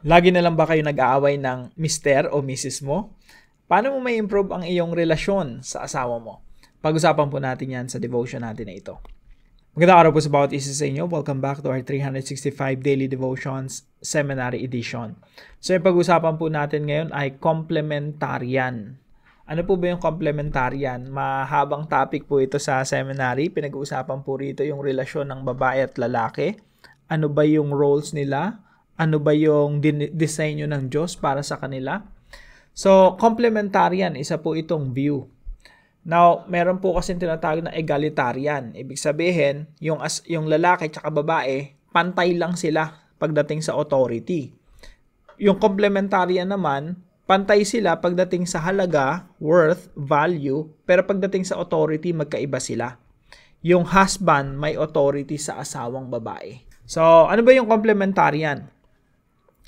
Lagi na lang ba kayo nag-aaway ng mister o misis mo? Paano mo may improve ang iyong relasyon sa asawa mo? Pag-usapan po natin yan sa devotion natin na ito. Magandang araw po sa bawat isa sa inyo. Welcome back to our 365 Daily Devotions Seminary Edition. So yung pag-usapan po natin ngayon ay complementarian. Ano po ba yung complementarian? Mahabang topic po ito sa seminary. Pinag-uusapan po rito yung relasyon ng babae at lalaki. Ano ba yung roles nila? Ano ba yung disenyo ng Diyos para sa kanila? So, complementarian, isa po itong view. Now, meron po kasi tinatawag na egalitarian. Ibig sabihin, yung lalaki at babae, pantay lang sila pagdating sa authority. Yung complementarian naman, pantay sila pagdating sa halaga, worth, value, pero pagdating sa authority, magkaiba sila. Yung husband may authority sa asawang babae. So, ano ba yung complementarian?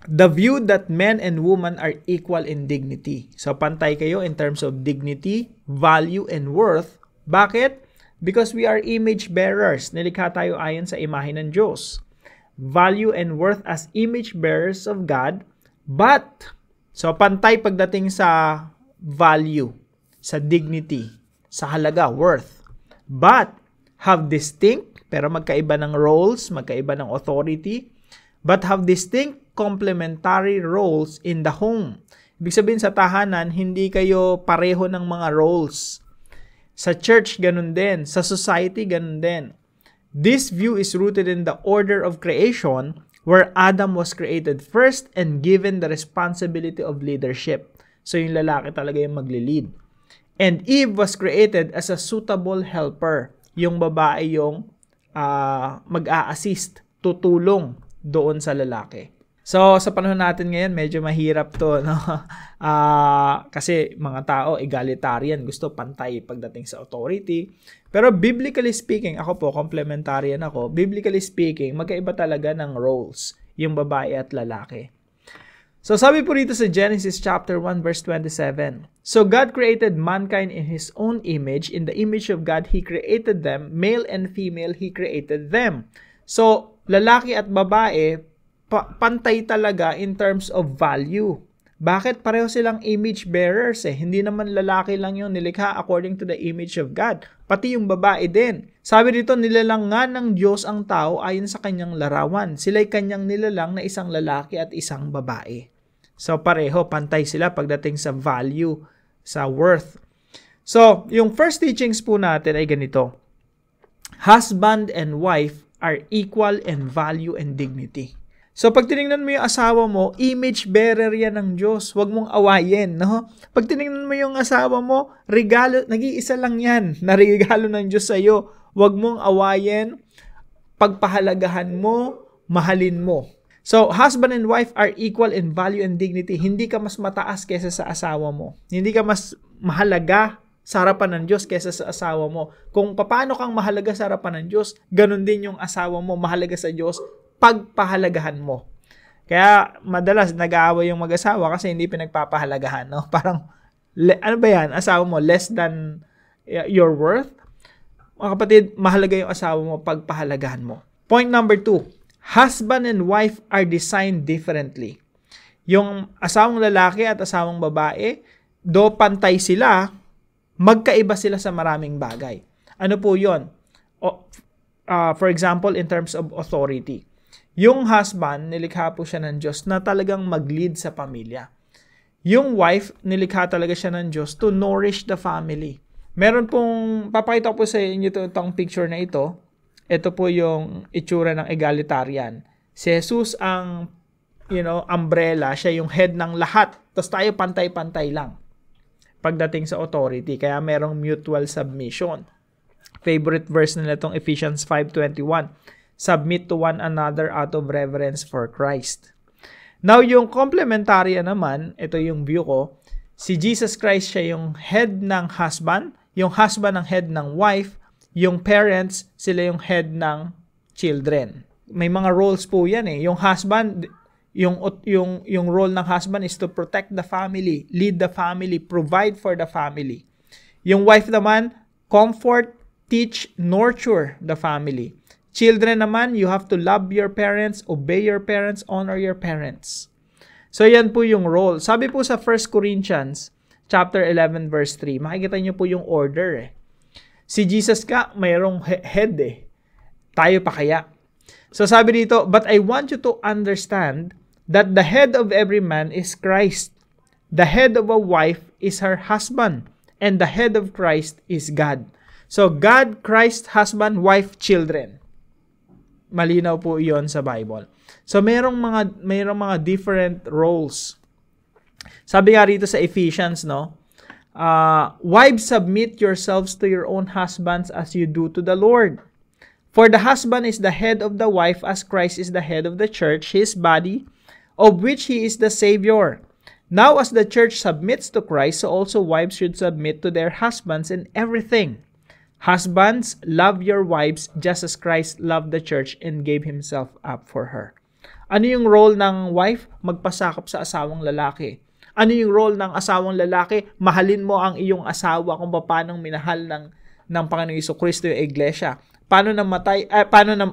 The view that men and women are equal in dignity. So, pantay kayo in terms of dignity, value, and worth. Bakit? Because we are image bearers. Nilikha tayo ayon sa imahe ng Diyos. Value and worth as image bearers of God. But, so pantay pagdating sa value, sa dignity, sa halaga, worth. But, have distinct, pero magkaiba ng roles, magkaiba ng authority, but have distinct complementary roles in the home. Ibig sabihin sa tahanan, hindi kayo pareho ng mga roles. Sa church, ganun din. Sa society, ganun din. This view is rooted in the order of creation where Adam was created first and given the responsibility of leadership. So yung lalaki talaga yung magli-lead. And Eve was created as a suitable helper. Yung babae yung mag-a-assist, tutulong doon sa lalaki. So, sa panahon natin ngayon, medyo mahirap to, no? Kasi mga tao, egalitarian, gusto pantay pagdating sa authority. Pero biblically speaking, ako po, complementarian ako, biblically speaking, magkaiba talaga ng roles, yung babae at lalaki. So, sabi po rito sa Genesis chapter 1, verse 27, So God created mankind in His own image. In the image of God, He created them. Male and female, He created them. So, lalaki at babae, pantay talaga in terms of value. Bakit? Pareho silang image bearers eh. Hindi naman lalaki lang yung nilikha according to the image of God. Pati yung babae din. Sabi dito, nilalang nga ng Diyos ang tao ayon sa kanyang larawan. Sila'y kanyang nilalang na isang lalaki at isang babae. So pareho, pantay sila pagdating sa value, sa worth. So, yung first teachings po natin ay ganito. Husband and wife are equal in value and dignity. So, pag tinignan mo yung asawa mo, image bearer yan ng Diyos. Huwag mong awayin, no? Pag tinignan mo yung asawa mo, regalo, nag-iisa lang yan na regalo ng Diyos sa'yo. Huwag mong awayin, pagpahalagahan mo, mahalin mo. So, husband and wife are equal in value and dignity. Hindi ka mas mataas kaysa sa asawa mo. Hindi ka mas mahalaga sa harapan ng Diyos kaysa sa asawa mo. Kung paano kang mahalaga sa harapan ng Diyos, ganun din yung asawa mo mahalaga sa Diyos, pagpahalagahan mo. Kaya madalas nag-aaway yung mag-asawa kasi hindi pinagpapahalagahan, no? Parang ano ba yan? Asawa mo less than your worth? Mga kapatid, mahalaga yung asawa mo, pagpahalagahan mo. Point number 2. Husband and wife are designed differently. Yung asawang lalaki at asawang babae, do pantay sila, magkaiba sila sa maraming bagay. Ano po yun? For example, in terms of authority. Yung husband, nilikha po siya ng Diyos na talagang mag-lead sa pamilya. Yung wife, nilikha talaga siya ng Diyos to nourish the family. Meron pong, papakita ko po sa inyo itong picture na ito. Ito po yung itsura ng egalitarian. Si Jesus ang, umbrella, siya yung head ng lahat. Tapos tayo pantay-pantay lang pagdating sa authority. Kaya merong mutual submission. Favorite verse nila itong Ephesians 5:21. Submit to one another out of reverence for Christ. Now, yung complementarian naman, ito yung view ko, si Jesus Christ siya yung head ng husband, yung husband ang head ng wife, yung parents, sila yung head ng children. May mga roles po yan eh. Yung husband, yung role ng husband is to protect the family, lead the family, provide for the family. Yung wife naman, comfort, teach, nurture the family. Children naman, you have to love your parents, obey your parents, honor your parents. So yan po yung role. Sabi po sa 1 Corinthians chapter 11 verse 3, makikita niyo po yung order eh. Si Jesus ka, mayroong head eh. Tayo pa kaya? So sabi dito, but I want you to understand that the head of every man is Christ. The head of a wife is her husband, and the head of Christ is God. So God, Christ, husband, wife, children. Malinaw po 'yon sa Bible. So mayroong mga different roles. Sabi nga rito sa Ephesians, no? Wives, submit yourselves to your own husbands as you do to the Lord. For the husband is the head of the wife, as Christ is the head of the church, his body, of which he is the Savior. Now as the church submits to Christ, so also wives should submit to their husbands in everything. Husbands, love your wives just as Christ loved the church and gave himself up for her. Ano yung role ng wife? Magpasakop sa asawang lalaki. Ano yung role ng asawang lalaki? Mahalin mo ang iyong asawa kung paano minahal ng Panginoong Jesucristo yung iglesia. Paano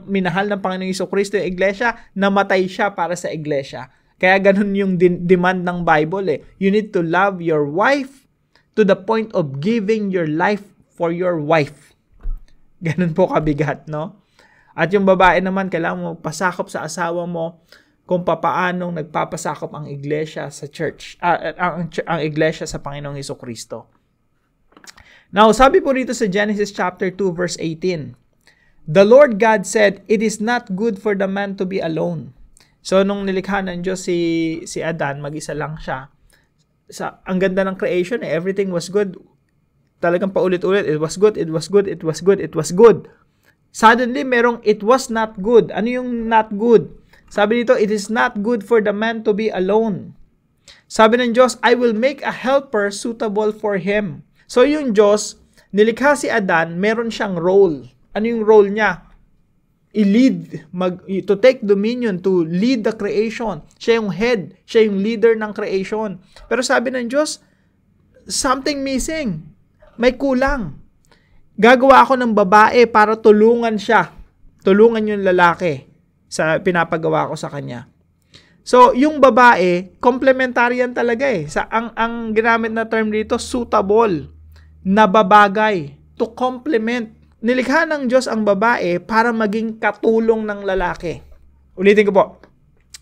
minahal ng Panginoong Jesucristo yung iglesia? Namatay siya para sa iglesia. Kaya ganun yung demand ng Bible eh. You need to love your wife to the point of giving your life for your wife. Ganun po kabigat, no? At yung babae naman, kailangan mo magpasakop sa asawa mo kung papaanong nagpapasakop ang iglesia sa church, ang iglesia sa Panginoong Jesucristo. Now, sabi po rito sa Genesis chapter 2 verse 18, the Lord God said, it is not good for the man to be alone. So, nung nilikha ng Diyos si Adan, mag-isa lang siya. Ang ganda ng creation, eh, everything was good. Talagang paulit-ulit, it was good, it was good, it was good, it was good. Suddenly, merong it was not good. Ano yung not good? Sabi dito, it is not good for the man to be alone. Sabi ng Diyos, I will make a helper suitable for him. So, yung Diyos, nilikha si Adan, meron siyang role. Ano yung role niya? I-lead, to take dominion, to lead the creation. Siya yung head, siya yung leader ng creation. Pero sabi ng Diyos, something missing. May kulang. Gagawa ako ng babae para tulungan siya. Tulungan yung lalaki sa pinapagawa ko sa kanya. So, yung babae, complementarian talaga eh. Ang ginamit na term dito, suitable, nababagay, to complement. Nilikha ng Diyos ang babae para maging katulong ng lalaki. Ulitin ko po.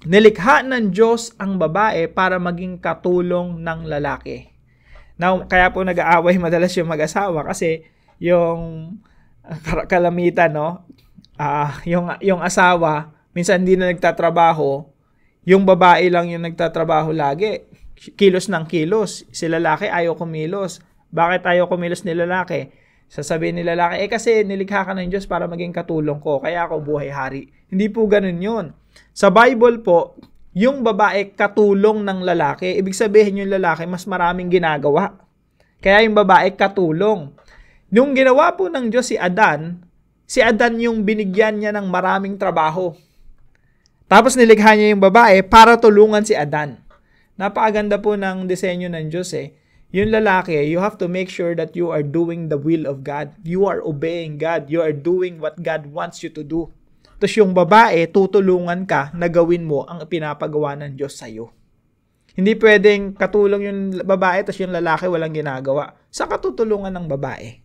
Nilikha ng Diyos ang babae para maging katulong ng lalaki. Now, kaya po nag-aaway madalas yung mag-asawa kasi yung kalamitan, no? Yung asawa, minsan hindi na nagtatrabaho, yung babae lang yung nagtatrabaho lagi. Kilos ng kilos. Si lalaki ayaw kumilos. Bakit ayaw kumilos ni lalaki? Sasabihin ni lalaki, kasi nilikha ka ng Diyos para maging katulong ko, kaya ako buhay hari. Hindi po ganun yun. Sa Bible po, yung babae katulong ng lalaki, ibig sabihin yung lalaki mas maraming ginagawa. Kaya yung babae katulong. Nung ginawa po ng Diyos si Adan yung binigyan niya ng maraming trabaho. Tapos nilikha niya yung babae para tulungan si Adan. Napakaganda po ng disenyo ng Diyos eh. Yung lalaki, you have to make sure that you are doing the will of God. You are obeying God. You are doing what God wants you to do. Tapos yung babae, tutulungan ka na gawin mo ang pinapagawa ng Diyos sa'yo. Hindi pwedeng katulong yung babae tapos yung lalaki walang ginagawa. Sa katutulungan ng babae.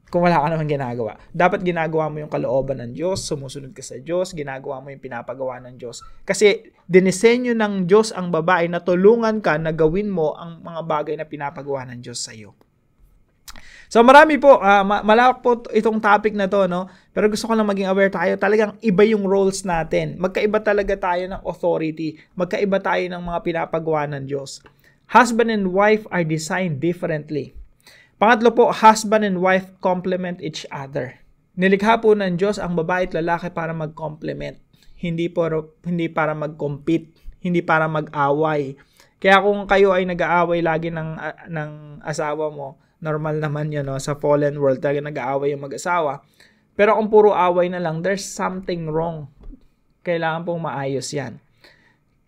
Kung wala ka naman ginagawa. Dapat ginagawa mo yung kalooban ng Diyos, sumusunod ka sa Diyos, ginagawa mo yung pinapagawa ng Diyos. Kasi dinisenyo ng Diyos ang babae na tulungan ka na gawin mo ang mga bagay na pinapagawa ng Diyos sa iyo. So marami po, malawak po itong topic na to, no? Pero gusto ko lang maging aware tayo, talagang iba yung roles natin. Magkaiba talaga tayo ng authority. Magkaiba tayo ng mga pinapagawa ng Diyos. Husband and wife are designed differently. Pangatlo po, husband and wife complement each other. Nilikha po ng Diyos ang babae at lalaki para mag-complement. Hindi para mag-compete, hindi para mag-away. Kaya kung kayo ay nag-aaway lagi ng asawa mo, normal naman yun, no? Sa fallen world, talaga nag-aaway yung mag-asawa. Pero kung puro away na lang, there's something wrong. Kailangan pong maayos yan.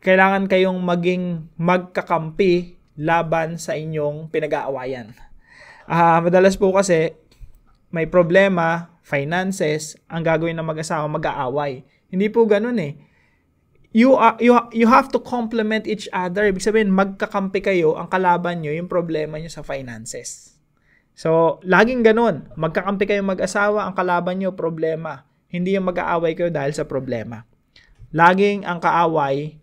Kailangan kayong maging magkakampi laban sa inyong pinag-aawayan. Madalas po kasi may problema, finances, ang gagawin ng mag-asawa, mag-aaway. Hindi po ganun eh. You have to complement each other. Ibig sabihin, magkakampi kayo, ang kalaban nyo, yung problema nyo sa finances. So, laging ganun. Magkakampi kayo mag-asawa, ang kalaban nyo, problema. Hindi yung mag-aaway kayo dahil sa problema. Laging ang kaaway,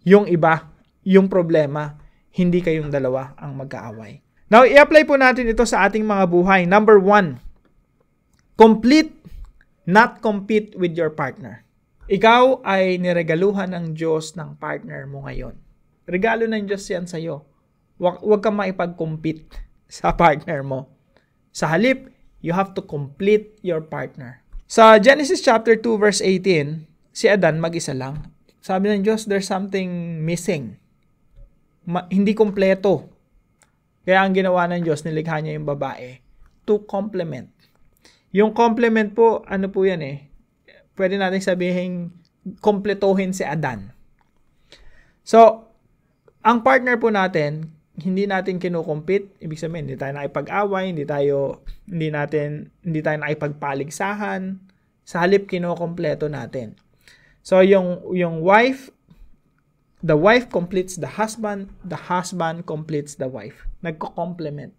yung iba, yung problema, hindi kayong dalawa ang mag-aaway. Now, i-apply po natin ito sa ating mga buhay. Number 1, complete, not compete with your partner. Ikaw ay niregaluhan ng Diyos ng partner mo ngayon. Regalo ng Diyos yan sa'yo. Huwag kang maipag-compete sa partner mo. Sa halip, you have to complete your partner. Sa Genesis chapter 2 verse 18, si Adan mag-isa lang. Sabi ng Diyos, there's something missing. Hindi kompleto. Kaya ang ginawa ng Diyos, nilikha niya yung babae to complement. Yung complement po, ano po yan pwede natin sabihin, kompletohin si Adan. So, ang partner po natin, hindi natin kinukumpit. Ibig sabihin, hindi tayo nakipag-away, hindi tayo nakipagpaligsahan. Sa halip, kinukumpleto natin. So, yung wife, the wife completes the husband completes the wife. Nagko-complement.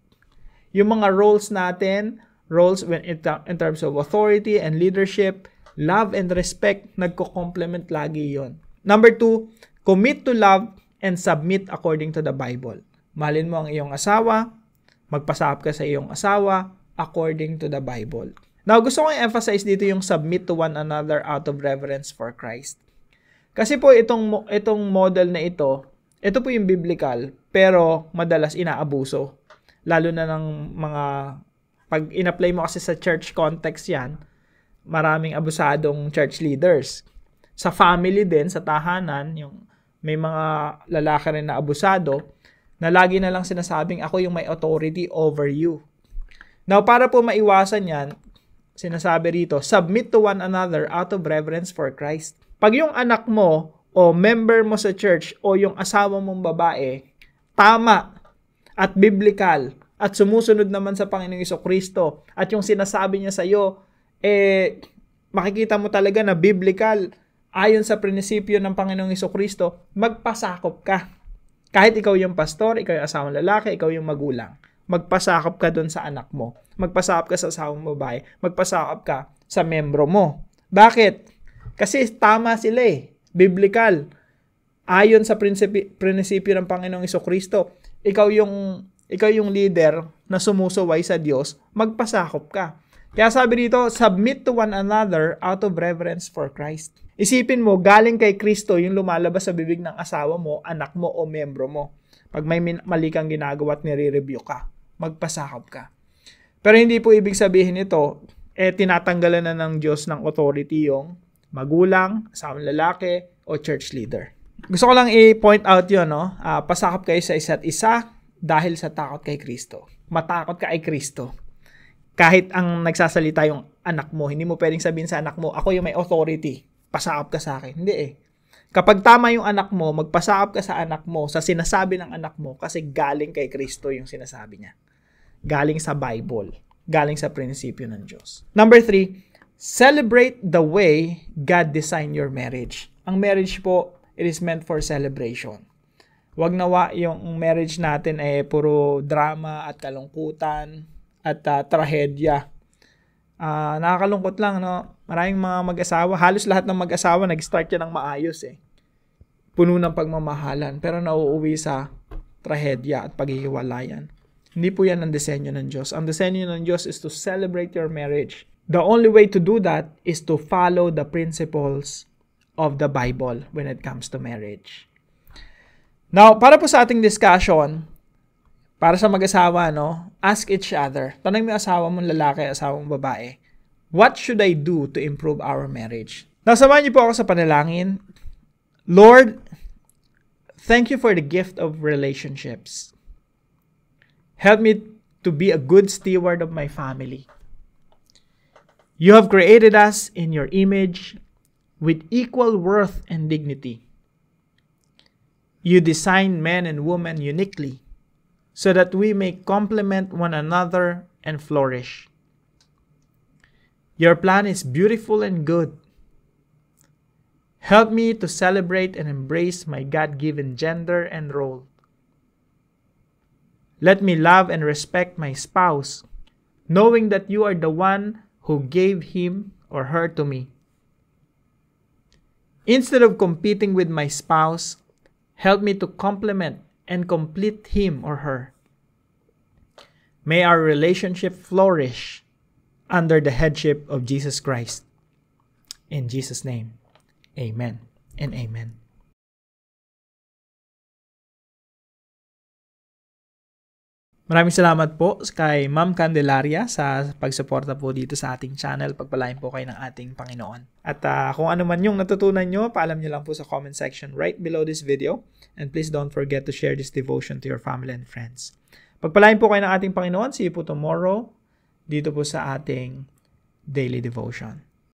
Yung mga roles natin, when in terms of authority and leadership, love and respect, nagko-complement lagi yon. Number 2, commit to love and submit according to the Bible. Mahalin mo ang iyong asawa, magpasakop ka sa iyong asawa according to the Bible. Now, gusto kong i-emphasize dito yung submit to one another out of reverence for Christ. Kasi po itong model na ito po yung biblical, pero madalas inaabuso. Lalo na ng mga, pag in-apply mo kasi sa church context yan, maraming abusadong church leaders. Sa family din, sa tahanan, yung may mga lalaki rin na abusado, na lagi na lang sinasabing, ako yung may authority over you. Now, para po maiwasan yan, sinasabi rito, submit to one another out of reverence for Christ. Pag yung anak mo, o member mo sa church, o yung asawa mong babae, tama at biblical, at sumusunod naman sa Panginoong Jesucristo, at yung sinasabi niya sa iyo, makikita mo talaga na biblical, ayon sa prinsipyo ng Panginoong Jesucristo, magpasakop ka. Kahit ikaw yung pastor, ikaw yung asawang lalaki, ikaw yung magulang. Magpasakop ka doon sa anak mo. Magpasakop ka sa asawang babae. Magpasakop ka sa membro mo. Bakit? Kasi tama sila biblical. Ayon sa prinsipyo ng Panginoong Jesucristo, ikaw yung leader na sumusuway sa Diyos, magpasakop ka. Kaya sabi dito, submit to one another out of reverence for Christ. Isipin mo, galing kay Kristo yung lumalabas sa bibig ng asawa mo, anak mo o membro mo. Pag may mali kang ginagawa at nire-review ka, magpasakop ka. Pero hindi po ibig sabihin ito, tinatanggalan na ng Diyos ng authority yung magulang, asawang lalaki, o church leader. Gusto ko lang i-point out yun, pasakop kayo sa isa't isa dahil sa takot kay Kristo. Matakot ka kay Kristo. Kahit ang nagsasalita yung anak mo, hindi mo pwedeng sabihin sa anak mo, ako yung may authority, pasakop ka sa akin. Hindi Kapag tama yung anak mo, magpasakop ka sa anak mo, sa sinasabi ng anak mo, kasi galing kay Kristo yung sinasabi niya. Galing sa Bible. Galing sa prinsipyo ng Diyos. Number 3, celebrate the way God designed your marriage. Ang marriage po, it is meant for celebration. Huwag nawa yung marriage natin puro drama at kalungkutan at trahedya. Nakakalungkot lang, no? Maraming mga mag-asawa, halos lahat ng mag-asawa nag-start yan ng maayos Puno ng pagmamahalan, pero nauuwi sa trahedya at paghihiwalayan. Hindi po yan ang disenyo ng Diyos. Ang disenyo ng Diyos is to celebrate your marriage. The only way to do that is to follow the principles of the Bible when it comes to marriage. Now, para po sa ating discussion, para sa mag-asawa, ask each other. Tanong mo yung asawa mong lalaki, asawang babae, what should I do to improve our marriage? Now, samahan niyo po ako sa panalangin. Lord, thank you for the gift of relationships. Help me to be a good steward of my family. You have created us in your image with equal worth and dignity. You designed men and women uniquely so that we may complement one another and flourish. Your plan is beautiful and good, Help me to celebrate and embrace my God-given gender and role. Let me love and respect my spouse, knowing that you are the one who gave him or her to me. Instead of competing with my spouse, help me to complement and complete him or her. May our relationship flourish under the headship of Jesus Christ. In Jesus' name, amen and amen. Maraming salamat po kay Ma'am Candelaria sa pagsuporta po dito sa ating channel. Pagpalain po kayo ng ating Panginoon. At kung ano man yung natutunan nyo, paalam nyo lang po sa comment section right below this video. And please don't forget to share this devotion to your family and friends. Pagpalain po kayo ng ating Panginoon. See you po tomorrow dito po sa ating daily devotion.